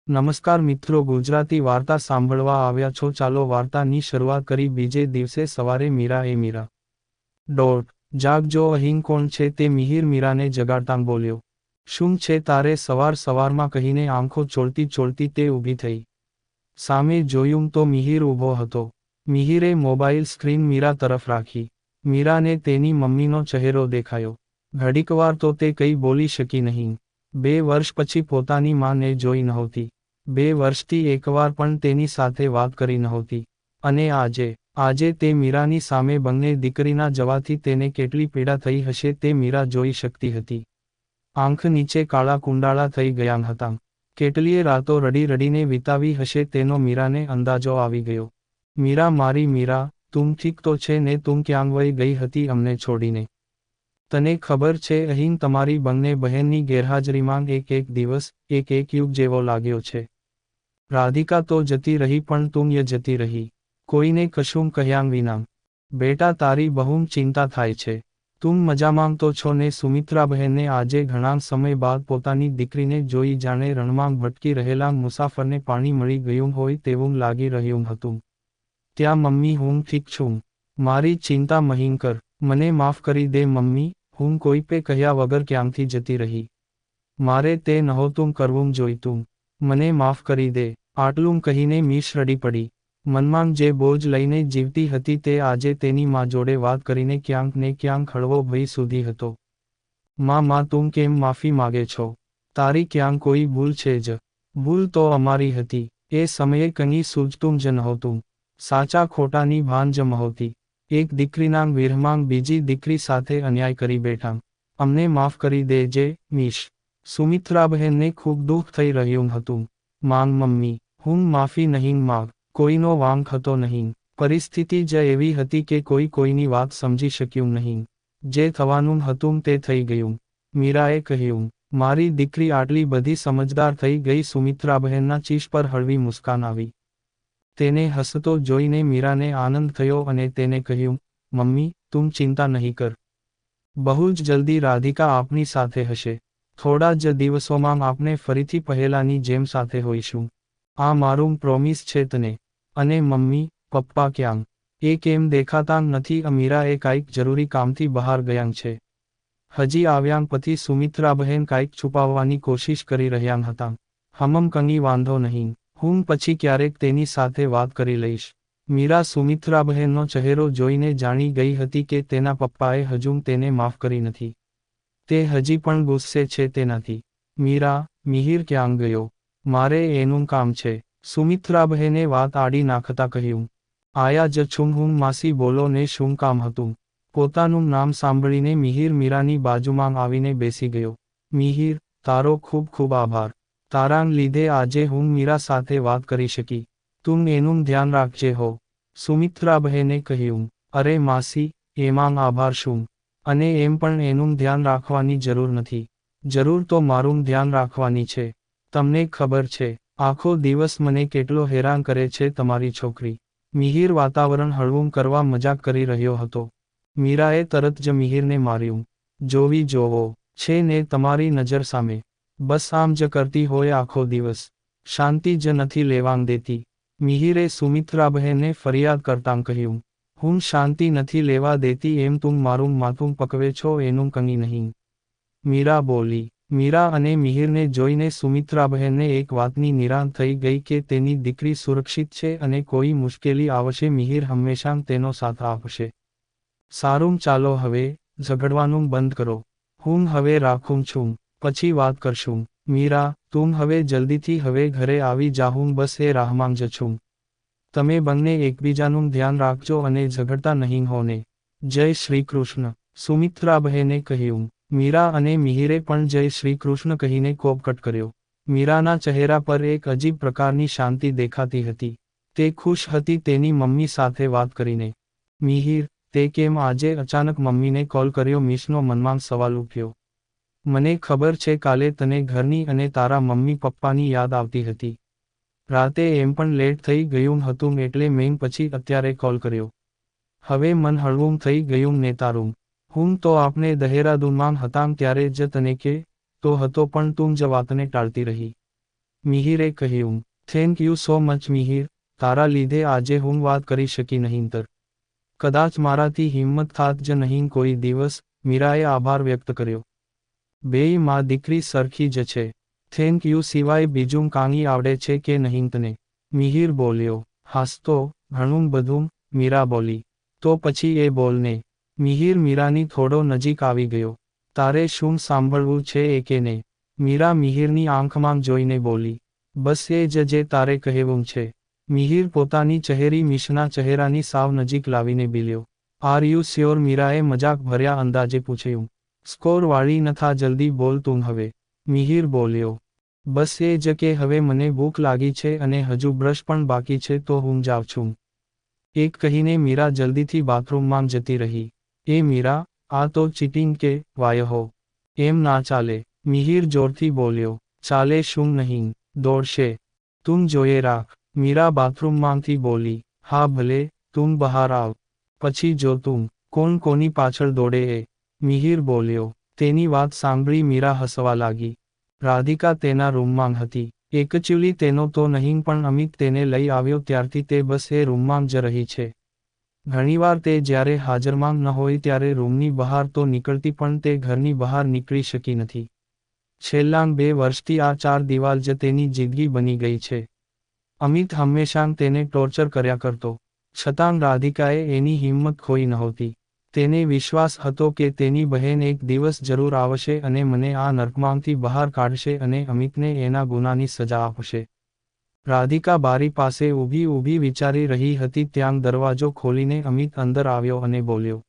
નમસ્કાર મિત્રો, ગુજરાતી વાર્તા સાંભળવા આવ્યા છો. ચાલો વાર્તાની શરૂઆત કરી. બીજે દિવસે સવારે મીરા ડોટ જાગજો, અહીં કોણ છે? તે મિહિર મીરાને જગાડતાં બોલ્યો. શું છે તારે સવારમાં કહીને આંખો ચોળતી ચોળતી તે ઊભી થઈ. સામે જોયું તો મિહિર ઊભો હતો. મિહિરે મોબાઈલ સ્ક્રીન મીરા તરફ રાખી. મીરાને તેની મમ્મીનો ચહેરો દેખાયો. ઘડીકવાર તો તે કંઈ બોલી શકી નહીં. 2 વર્ષ પછી પોતાની માને જોઈ નહોતી. 2 વર્ષથી એકવાર પણ તેની સાથે વાત કરી નહોતી. અને આજે તે મીરાની સામે બંને દીકરીના જવાથી તેને કેટલી પીડા થઈ હશે તે મીરા જોઈ શકતી હતી. આંખ નીચે કાળા કુંડાળા થઈ ગયાં હતાં. કેટલીય રાતો રડી રડીને વિતાવી હશે તેનો મીરાને અંદાજો આવી ગયો. મારી મીરા, તું ઠીક તો છે ને? તું ક્યાં વઈ ગઈ હતી અમને છોડીને? તને ખબર છે અહીં તમારી બંને બહેનની ગેરહાજરીમાં એક દિવસ, એક યુગ જેવો લાગ્યો છે. રાધિકા તો જતી રહી પણ તું જતી રહી, કોઈને કશું કહ્યાં વિના. બેટા, તારી બહુ ચિંતા થાય છે. તું મજામાં તો છો ને? સુમિત્રાબહેનને આજે ઘણા સમય બાદ પોતાની દીકરીને જોઈ જાણે રણમાં ભટકી રહેલા મુસાફરને પાણી મળી ગયું હોય તેવું લાગી રહ્યું હતું. ત્યાં મમ્મી, હું ઠીક છું. મારી ચિંતા નહીં કર. મને માફ કરી દે મમ્મી, હું કોઈ પે કહ્યા વગર ક્યાંથી જતી રહી. મારે તે નહોતું કરવું જોઈતું. મને માફ કરી દે. આટલું કહીને મીશ રડી પડી. મનમાં જે બોજ લઈને જીવતી હતી તે આજે તેની માં જોડે વાત કરીને ક્યાંક ને ક્યાંક હળવો ભય સુધી હતો. માં, તું કેમ માફી માગે છો? તારી ક્યાં કોઈ ભૂલ છે જ? ભૂલ તો અમારી હતી. એ સમયે કંઈ સૂઝતું જ નહોતું. સાચા ખોટાની ભાન જ નહોતી. એક દીકરીના વિરહમાં બીજી દીકરી સાથે અન્યાય કરી બેઠા. અમને માફ કરી દેજે મીશ. સુમિત્રાબહેનને ખૂબ દુઃખ થઈ રહ્યું હતું. મમ્મી, હું માફી નહીં માગ. કોઈનો વાંક હતો નહીં. પરિસ્થિતિ જ એવી હતી કે કોઈની વાત સમજી શક્યું નહીં. જે થવાનું હતું તે થઈ ગયું. મીરાએ કહ્યું, મારી દીકરી આટલી બધી સમજદાર થઈ ગઈ. સુમિત્રાબહેનના ચીશ પર હળવી મુસ્કાન આવી. તેને હસતો જોઈને મીરાને આનંદ થયો અને તેને કહ્યું, મમ્મી, તું ચિંતા નહીં કર. બહુ જ જલ્દી રાધિકા આપની સાથે હશે. થોડા જ દિવસોમાં આપણે ફરીથી પહેલાની જેમ સાથે હોઈશું. આ મારું પ્રોમિસ છે તને. અને મમ્મી, પપ્પા ક્યાં? એ કેમ દેખાતાં નથી? મીરાએ કાંઈક જરૂરી કામથી બહાર ગયાં છે. હજી આવ્યાં પછી સુમિત્રાબહેન કાંઈક છુપાવવાની કોશિશ કરી રહ્યાં હતાં. કંઈ વાંધો નહીં. હું પછી ક્યારેક તેની સાથે વાત કરી લઈશ. મીરા સુમિત્રાબહેનનો ચહેરો જોઈને જાણી ગઈ હતી કે તેના પપ્પાએ હજુ તેને માફ કરી નથી. તે હજી પણ ગુસ્સે છે તેનાથી. મિહિર ક્યાં ગયો? મારે એનું કામ છે. સુમિત્રાબહેને વાત આડી નાખતા કહ્યું. આયા જ છું હું માસી, બોલો ને શું કામ હતું? પોતાનું નામ સાંભળીને મિહિર મીરાની બાજુમાં આવીને બેસી ગયો. મિહિર, તારો ખૂબ ખૂબ આભાર. તારાં લીધે આજે હું મીરા સાથે વાત કરી શકી. તું એનું ધ્યાન રાખજે હો. સુમિત્રાબહેને કહ્યું. અરે માસી, એમાં આભાર શું? અને એમ પણ એનું ધ્યાન રાખવાની જરૂર નથી. જરૂર તો મારું ધ્યાન રાખવાની છે. તમને ખબર છે, આખો દિવસ મને કેટલો હેરાન કરે છે તમારી છોકરી. મિહિર વાતાવરણ હળવું કરવા મજાક કરી રહ્યો હતો. મીરાએ તરત જ મિહિરને માર્યું. જોવો છે ને તમારી નજર સામે. બસ આમ જ કરતી હોય આખો દિવસ. શાંતિ જ નથી લેવાં દેતી. મિહિરે સુમિત્રાબહેનને ફરિયાદ કરતાં કહ્યું. હું શાંતિ નથી લેવા દેતી એમ તું મારું માથું પકવે છો એનું કંઈ નહીં. મીરા બોલી. મીરા અને મિહિરને જોઈને સુમિત્રાબહેનને એક વાતની નિરાંત થઈ ગઈ કે તેની દીકરી સુરક્ષિત છે અને કોઈ મુશ્કેલી આવશે મિહિર હંમેશા તેનો સાથ આપશે. સારું, ચાલો હવે ઝઘડવાનું બંધ કરો. હું હવે રાખું છું, પછી વાત કરશું. મીરા, તું હવે જલ્દીથી હવે ઘરે આવી જાઉં, બસ એ રાહમાં જ છું. તમે બંને એકબીજાનું ધ્યાન રાખજો અને ઝઘડતા નહીં હો ને. જય શ્રી કૃષ્ણ. સુમિત્રાબહેને કહ્યું. મીરા અને મિહિરે પણ જય શ્રી કૃષ્ણ કહીને કોપકટ કર્યો. મીરાના ચહેરા પર એક અજીબ પ્રકારની શાંતિ દેખાતી હતી. તે ખુશ હતી તેની મમ્મી સાથે વાત કરીને. મિહિર, તે કેમ આજે અચાનક મમ્મીને કોલ કર્યો? મીશનો મનમાં સવાલ ઉઠ્યો. મને ખબર છે કાલે તને ઘરની અને તારા મમ્મી પપ્પાની યાદ આવતી હતી. રાતે એમ પણ લેટ થઈ ગયું હતું એટલે મેં પછી અત્યારે કોલ કર્યો. હવે મન હળવું થઈ ગયું ને તારું? હું તો આપણે દહેરાદૂનમાં હતાં ત્યારે જ તને કે તો હતો પણ તું જ વાતને ટાળતી રહી. મિહિરે કહ્યું, thank you so much Mihir, તારા લીધે આજે હું વાત કરી શકી નહીંતર કદાચ મારાથી હિંમત થાત જ નહીં કોઈ દિવસ, મીરાએ આભાર વ્યક્ત કર્યો. બેય માં દીકરી સરખી જ છે. થેન્ક યુ સિવાય બીજું કાંઈ આવડે છે કે નહીં તને? મિહિર બોલ્યો. હાસ્તો, ઘણું બધું, મીરા બોલી. તો પછી એ બોલને. મિહિર મીરાની થોડો નજીક આવી ગયો. તારે શું સાંભળવું છે એ કે ને? મીરા મિહિરની આંખમાં જોઈને બોલી. બસ એ જ જે તારે કહેવું છે. મિહિર પોતાની ચહેરી મિશના ચહેરાની સાવ નજીક લાવીને બોલ્યો. Are you sure? મીરાએ મજાક ભર્યા અંદાજે પૂછ્યું. સ્કોર વાળી નથા, જલ્દી બોલ તું હવે. મિહિર બોલ્યો. બસ એ જ કે હવે મને ભૂખ લાગી છે અને હજુ બ્રશ પણ બાકી છે તો હું જાઉં છું. એક કહીને મીરા જલ્દીથી બાથરૂમમાં જતી રહી. એ મીરા, આ તો ચીટિંગ કે વાયહો. એમ ના ચાલે. મિહિર જોરથી બોલ્યો. ચાલે શું નહીં, દોડશે. તું જોયે રાખ. મીરા બાથરૂમમાંથી બોલી. હા ભલે, તું બહાર આવ. પછી જો તું, કોણ કોની પાછળ દોડે એ. મિહિર બોલ્યો. તેની વાત સાંભળી મીરા હસવા લાગી. રાધિકા તેના રૂમમાં હતી. એકચ્યુઅલી તેનો તો નહીં પણ અમિત તેને લઈ આવ્યો ત્યારથી તે બસ એ રૂમમાં જ રહી છે. ઘણીવાર તે જ્યારે હાજરમાં ન હોય ત્યારે રૂમની બહાર તો નીકળતી પણ તે ઘરની બહાર નીકળી શકી નથી. છેલ્લાં 2 વર્ષથી આ 4 દિવાલ જ તેની જિંદગી બની ગઈ છે. અમિત હંમેશાં તેને ટોર્ચર કર્યા કરતો. છતાં રાધિકાએ એની હિંમત ખોઈ નહોતી. તેને વિશ્વાસ હતો કે તેની બહેન એક દિવસ જરૂર આવશે અને મને આ નર્કમાંથી બહાર કાઢશે અને અમિતને એના ગુનાની સજા આપશે. રાધિકા બારી પાસે ઊભી વિચારી રહી હતી ત્યાં દરવાજો ખોલીને અમિત અંદર આવ્યો અને બોલ્યો.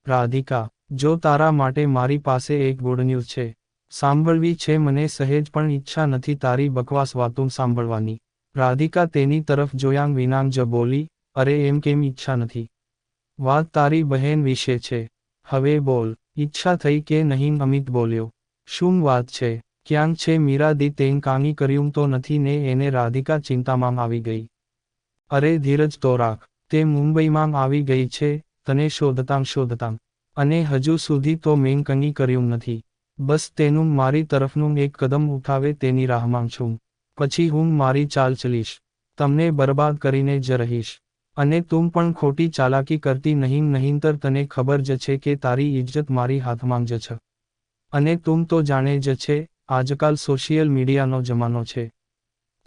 રાધિકા, જો તારા માટે મારી પાસે એક ગુડ ન્યૂઝ છે. સાંભળવી છે? મને સહેજ પણ ઈચ્છા નથી તારી બકવાસ વાતો સાંભળવાની. રાધિકા તેની તરફ જોયાં વિનાં જ બોલી. અરે એમ કેમ ઈચ્છા નથી? વાત તારી બહેન વિશે છે. હવે બોલ, ઈચ્છા થઈ કે નહીં? અમિત બોલ્યો. શું વાત છે? ક્યાંક છે? મીરા દી તેં કાંઈ કર્યું તો નથી ને? એને રાધિકા ચિંતામાં આવી ગઈ. અરે ધીરજ તો રાખ. તે મુંબઈમાં આવી ગઈ છે, તને શોધતાં અને હજુ સુધી તો મેં કંઈ કર્યું નથી. બસ તેનું મારી તરફનું એક કદમ ઉઠાવે તેની રાહમાં છું. પછી હું મારી ચાલ ચલીશ. તમને બરબાદ કરીને જ રહીશ. અને તું પણ ખોટી ચાલાકી કરતી નહીંતર તને ખબર જ છે કે તારી ઇજ્જત મારી હાથમાં જ છે. અને તું તો જાણે જ છે, આજકાલ સોશિયલ મીડિયાનો જમાનો છે.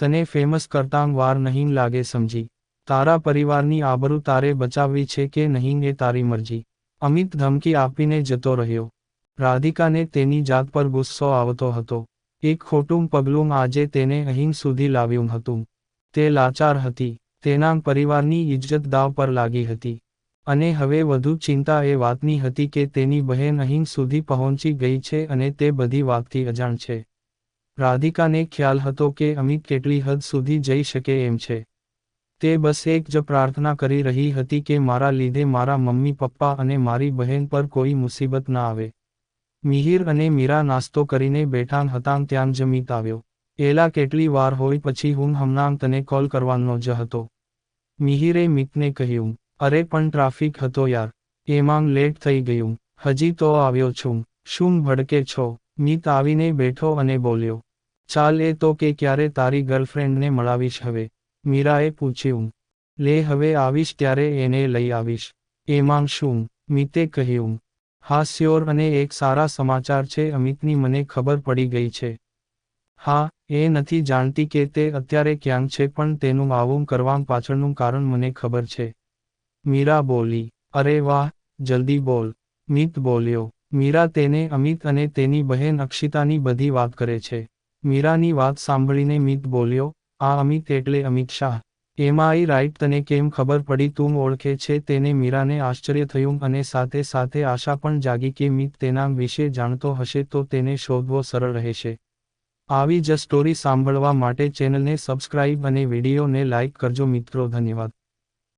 તને ફેમસ કરતાં વાર નહીં લાગે સમજી. તારા પરિવારની આબરૂ તારે બચાવવી છે કે નહીં એ તારી મરજી. અમિત ધમકી આપીને જતો રહ્યો. રાધિકાને તેની જાત પર ગુસ્સો આવતો હતો. એક ખોટું પગલું આજે તેને અહીં સુધી લાવ્યું હતું. તે લાચાર હતી. તેના પરિવારની ઇજ્જત દાવ પર લાગી હતી. અને હવે વધુ ચિંતા એ વાતની હતી કે તેની બહેન અહીં સુધી પહોંચી ગઈ છે અને તે બધી વાતથી અજાણ છે. રાધિકાને ખ્યાલ હતો કે અમિત કેટલી હદ સુધી જઈ શકે એમ છે. તે બસ એક જ પ્રાર્થના કરી રહી હતી કે મારા લીધે મારા મમ્મી પપ્પા અને મારી બહેન પર કોઈ મુસીબત ના આવે. મિહિર અને મીરા નાસ્તો કરીને બેઠાં હતાં ત્યાં જ મિત આવ્યો. એલા કેટલી વાર હોય પછી હું હમણાં તને કોલ કરવાનો જ હતો. મિહિરે મિતને કહ્યું. અરે પણ ટ્રાફિક હતો યાર. એમાં લેટ થઈ ગયું. હજી તો આવ્યો છું. શું ભડકે છો? મિત આવીને બેઠો અને બોલ્યો. ચાલ એ તો કે ક્યારે તારી ગર્લફ્રેન્ડને મળાવીશ હવે? મીરાએ પૂછ્યું. લે હવે આવીશ ત્યારે એને લઈ આવીશ. એમાં શું? મિતે કહ્યું. હા શ્યોર અને એક સારા સમાચાર છે અમિતની મને ખબર પડી ગઈ છે. હા, એ નથી જાણતી કે તે અત્યારે ક્યાં છે પણ તેનું આવું કરવા પાછળનું કારણ મને ખબર છે. મીરા બોલી. અરે વાહ, જલ્દી બોલ. મિત બોલ્યો. મીરા તેને અમિત અને તેની બહેન અક્ષિતાની બધી વાત કરે છે. મીરાની વાત સાંભળીને મિત બોલ્યો. આ અમિત એટલે અમિત શાહ. એમાંય રાઈટ તને કેમ ખબર પડી? તું ઓળખે છે તેને? મીરાને આશ્ચર્ય થયું અને સાથે સાથે આશા પણ જાગી કે મિત તેના વિશે જાણતો હશે તો તેને શોધવો સરળ રહેશે. આવી જ સ્ટોરી સાંભળવા માટે ચેનલને સબસ્ક્રાઇબ અને વિડીયોને લાઇક કરજો મિત્રો. ધન્યવાદ.